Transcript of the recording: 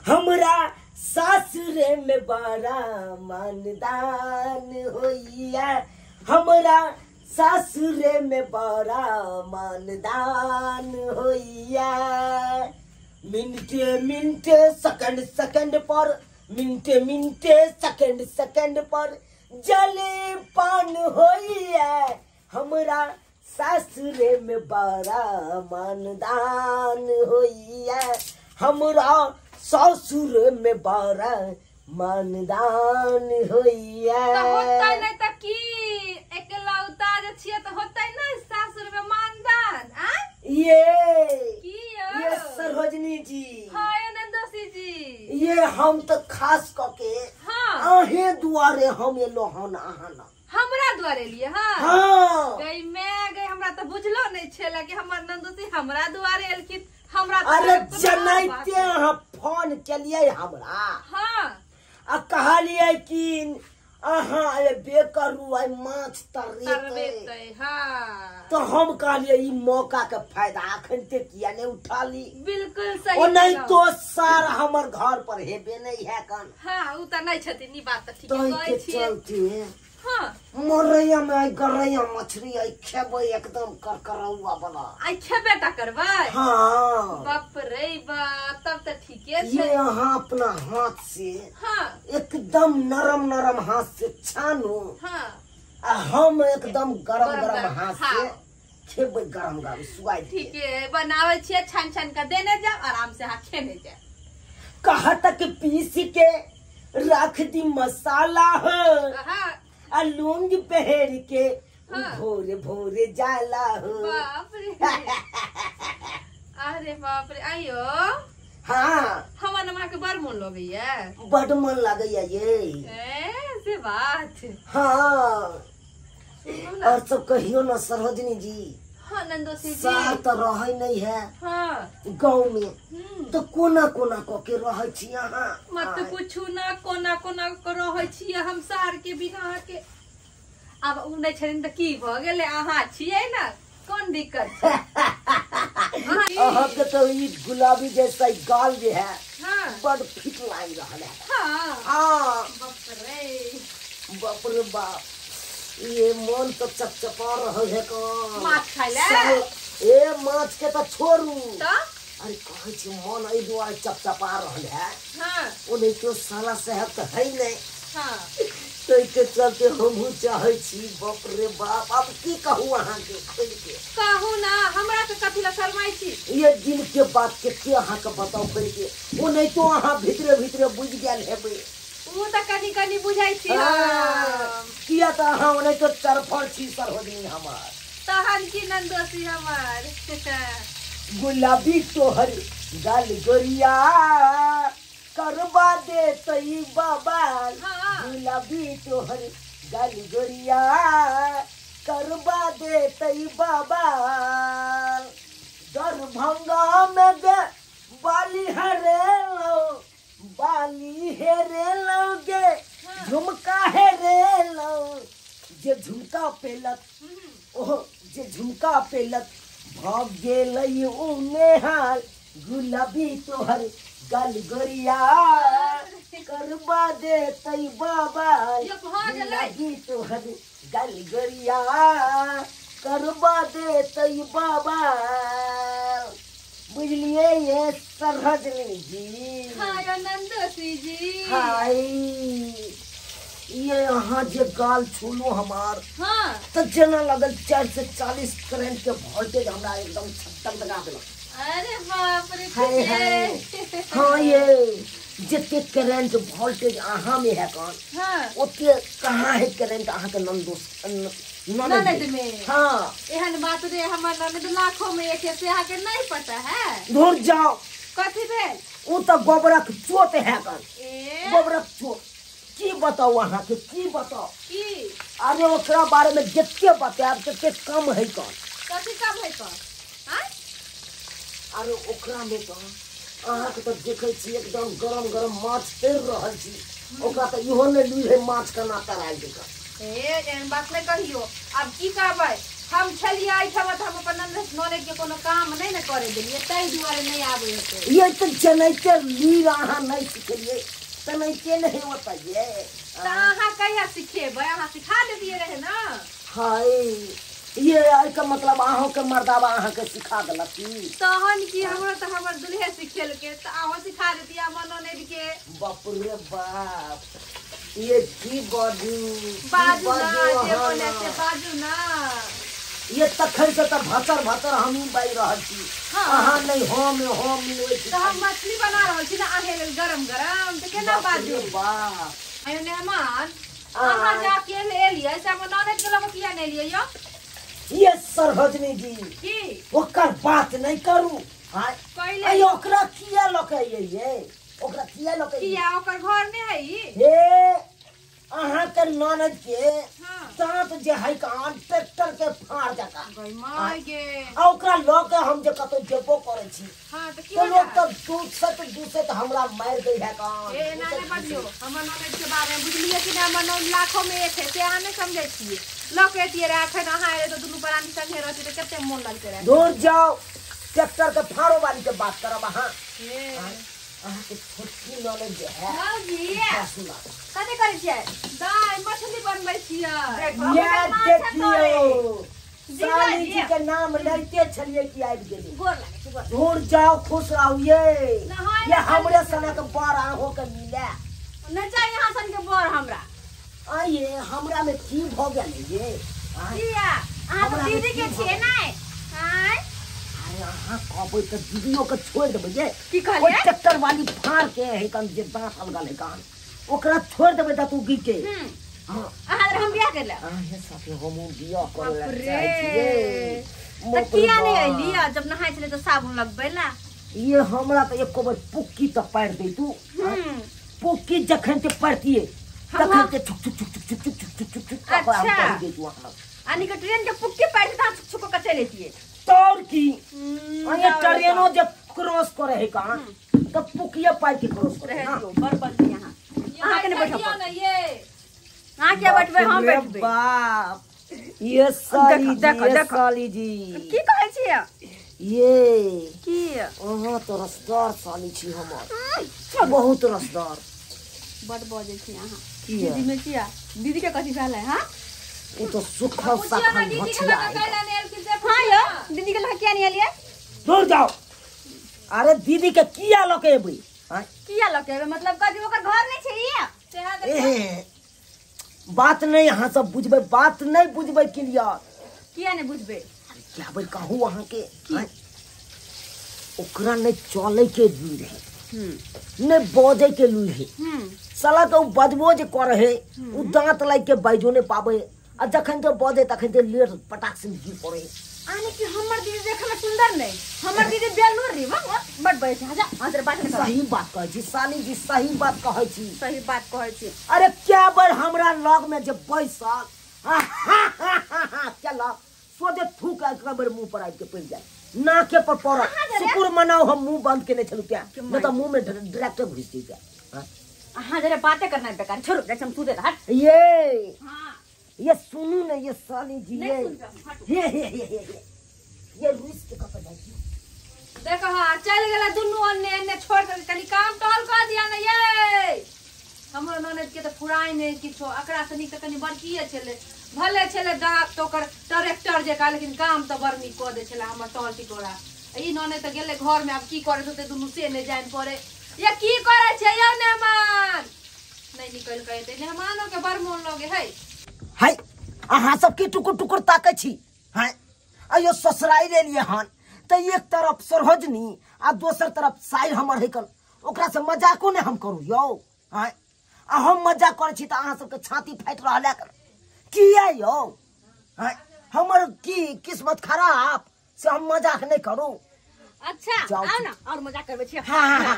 हमरा सासुरे में बड़ा मानदान होइया हमरा सासुरे में बड़ा मानदान होइया मिनटे मिनटे सेकंड सेकंड पर मिनटे मिनटे सेकंड सेकंड पर जले पान होइया हमरा सासुरे में बड़ा मानदान होइया हमरा ससुर में बड़ा मानदान होइया तो होतै नै त की एकलौता जे छियै त होतै नै सासुर में मानदान आ ये सरोजनी जी हाय नंदोसी जी ये हम तो खास करके आहे दुआरे हम एलो हन आहाना हमरा द्वारे लिए हाँ गई मैं गई हमरा तो बुझलो नहीं छेला कि हमर नंदोसी हमरा द्वारे एलखिन हमरा अरे जनाइते अहाँ फोन केलिए हमरा हाँ आ कहलिए कि अहाँ अबे करू आई माछ तरबेतै हाँ तो हम कहलिए ई मौका के फायदा अखन ते किया नहीं उठा ली बिल्कुल सही ओ नहीं तो सार हमर घर पर हेबे नहीं है कन हाँ उ त नहीं छथिन ई बात त ठीक तो कहै के छियै चलते हाँ मोरैया में आई गरैया मछली आई खेबै एकदम करकरौआ वाला आई खेबे टा करबै हाँ बाप रे बाप तब त ठीके ये छै यहाँ अपना हाथ से हाँ एकदम नरम नरम हाथ से छानू हाँ आ हम एकदम गरम गरम गरम हाथ से हाँ। खेबै गरम गरम स्वाद ठीक है बनावे छियै छान छान के देने जाओ आराम से हाँ खेने जाओ कहा तक पीस के रख दी मसाला हो हाँ आ लौंग पहर के हाँ। भोरे भोरे जाला हो बाप रे अरे बाप रे आइयो हाँ हमर नमा के बड़ मन लगैया बड मन लगैया ये से बात हाँ और सब कहियो ना सरोजनी जी हाँ नंदोसी जी सार तो रहे नहीं है हाँ गाँव में तो कोना कोना के रहे छी यहाँ मत पूछू ना कोना कोना के रहे छियै हम सार के बिना के अब उ नहीं छथिन त की भ गेलै अहाँ छियै ना कौन दिक्कत छै अहाँ के तो ई गुलाबी जैसा गाल जे है हाँ बड फिट लाग रहा है हाँ हाँ बाप रे बाप रे बाप ये मन तो चपचपा रहे है का माछ खाइ ले ए माछ के तो छोड़ू त अरे कहे छी मन एहि दुआरे चपचपा रहल है हाँ ओ नहीं तो साला सेहत तो है नहीं हाँ तो के चलते हमहू चाहे छी बाप रे बाप अब की कहूँ अहाँ के खोल के कहू ना हमरा के कथि ला शरमाई छी ये दिन के बात के अहाँ के बताओ खोल के ओ नहीं तो अहाँ भीतरे भीतरे बुझ गेल हेबै उ त कनी कनी बुझाई छी किया तो अहाँ नहीं तो तरफल छी सरोजनी हमार तहन की नंदोसी हमार गुलाबी तोहर गाल गोरिया करवा दे तई बाबा हाँ। गुलाबी तोहर गाल गोरिया करवा दे तई बाबा दरभंगा में दे बाली हेरे लोगे झुमका हेरे लो जे झुमका पेलत ओ जे झुमका पेलत भाग गेलई उने हाल गुलाबी तोहर गल गोरिया करवा दे तई बाबा गुलाबी तोहर गल गोरिया करवा दे तई बाबा बुझलिए ये सरोजनी जी हाँ नंदोसी जी हाय ये यहाँ जे गाल छूलो हमार हाँ तो जना लगल 4 से 40 करंट के वोल्टेज हमरा एकदम छत्तर लगा देलक अरे बाप रे हाय हाय हाँ ये जितने करंट वोल्टेज अहाँ में है कौन हाँ उतने कहाँ है करंट अहाँ के ननद में हाँ एहन बात रे हमर ननद लाखों में एक है से अहाँ के नहीं पता है दूर जाओ कथी भेल वो तो गोबरक चोट है कौन ए गोबरक चोट की बताओ अहाँ के की बताओ की अरे ओकरा बारे में जितने बताएब तते कम है कौन कथी कम है कौन हाँ अरे ओकरा में तो अहाँ के तो देखे छी एकदम गरम गरम माछ तैर रहल छी ओकरा तो इहो ने लुई है माछ केना तराई देकर एहन बात नहीं कहियो अब की कहबै हम छलिए एठम त हम अपन नॉलेज के कोनो काम नहीं न करे देलिए तै दुआरे नहीं आवे होते ये तो जनैते ली रहा नहीं सिखलिए तनैते नहीं होता ये त अहाँ कहिया सिखेबै अहाँ सिखा देलिए रहे ना हाय ये आई का मतलब आहो के मर्दावा आहा के सिखा देलक की तहन की हमरा त हमर दुल्हे सिखेल के त आहो सिखा देती हमर नॉलेज के बाप रे बाप ये की बाजू ना जे बोले से बाजू ना ये तखन से त भतर भतर हम ही बाई रहल छी आहा नहीं हो मिलवे छी त हम मछली बना रहल छी ना आहे गरम गरम त केना बाजू वाह आयो मेहमान अहाँ जाके ले लिए से हम नॉलेज के लोग किया नहीं लिए यो ये सरहजनी जी की ओकर बात नहीं करू हाय कइले अय ओकरा किया लके ये ओकरा किया लके किया ओकर घर में है हे अहाँ के ननद के हां दांत जे है कान ट्रैक्टर के फाड़ जाता गई माय गे आ ओकरा लके हम जे कतो जेबो करे छी हां त की तो लोग तो दूध से तो हमरा मार दे है कान ए ना ने बजियो हमर नॉलेज के बारे में बुझलिए कि ना हमर लाखों में एक है से अहाँ नहीं समझै छी लोग एतिए राखे ना हाय तो दुनु प्राणी संगे रहते तो कते मन लगते रहे दूर जाओ ट्रैक्टर के फाड़ो वाली के बात करब अहाँ अहाँ के छोटकी नॉलेज है हां जी सुना कते करे छियै दाई मछली बनबै छियै ये देखियो साली जी के नाम लेते छलिए कि आबि गेली गोर लागे छी गोर दूर जाओ खुश रहो ये हमरे सनक बार आहो के मिले न चाहिए यहाँ सन के बर हमरा आइए हमरा में की भ गेल ये किया अहाँ तो दीदी के छियै नै हाय अरे अहाँ कहबै त दीदियो के छोड़ देबै ये की कहलिए ट्रैक्टर वाली फाड़ के है कन जे दांत अलगल है कान ओकरा छोड़ देबै त तू गी के हां अहाँ हम बियाह करला हे साथे हम बियाह करला रे त किया नहीं आइली जब नहाय छले तो साबुन लगबै ला ये हमरा त एको बार पुक्की त पार दे तू पुक्की जखन ते पड़तिए तखन ते छुक छुक छुक छुक छुक छुक छुक छुक छुक हम कर दे तू हमरा आनी के ट्रेन के पुक्की पार ता छुक छुक के चले तिए तोर की ये ट्रेनो जब क्रॉस करे है कान त पुकिया पार के क्रॉस करे रहे जो बरबर यहां के ने बैठो ना ये हां क्या बैठबे हम बैठबे बाप ये साली जी की कहै छियै ये की ओहो तो रसदार साली छी हमर बहुत रसदार बड बजे छी अहाँ की दीदी में किया दीदी के कथि कहले हां ये तो सुखल साखन भछिया हां यो दीदी के लगा किया नहीं आलिए दूर जाओ अरे दीदी के किया लके एबै हां किया लके मतलब कथि ओकर घर नहीं छै ये बात नहीं अहाँ सब बुझबे बात नहीं बुझबे क्लियर किया नहीं बुझबे क्या भाई कहूँ वहाँ के ओकरा नहीं चले के लुई रहे नहीं बजे के लुई है साला तो बजबो जे कर है उ दांत लाग के बाइजो ने पावे आ जखन तो बजे तखन तो लेट पटाक से गिर पड़े आने की हमर दीदी देखे में सुंदर नहीं हमर दीदी बेलूर री बड बैठे आजा आदर बात नहीं सही बात कहै छी साली जी सही बात कहै छी सही बात कहै छी अरे क्या बार हमरा लग में जब बैसल चला सोजे थूक के बार मुंह पर आइ के पड़ जाए नाके पर पड़ शुक्र मनाओ हम मुंह बंद केने छलु क्या न त मुंह में डायरेक्ट घुस दी क्या हां जरा बातें करना है बेकार छोड़ जैसे हम सुते हट ये हां ये सुनू ना ये साली जी ये रुइस के कपड़ा जाई देखो हां चल गेला दुनु अन्ने छोड़ के कनी काम टॉल कर दिया ना ये हमरो ननद के त फुराई नहीं किछो अकरा सनी के कनी बड़कीए छले भले छले दांत तो कर ट्रैक्टर जे का लेकिन काम त बड़ नी क दे छले हमर टॉल टिकोरा ई ननद त गेले घर में अब की करे होते दुनु से ने जान पड़े ये की करे छै यो मेहमान नहीं निकल के ते मेहमानों के बड़ मन लगे है हाय अहाँ सब की टुकुर टुकुर ताकै छी हाय अयो ससुराई ले लिए हन त एक तरफ सरहजनी आ दोसर तरफ साइर हमर हैकल ओकरा से मजाको ने हम करू यो हाय आ हम मजाक करे छी त अहाँ सब के छाती फाट रहल है किया यो हाय हमर की किस्मत खराब से हम मजाक नहीं करू अच्छा आओ ना और मजाक करबे छी हां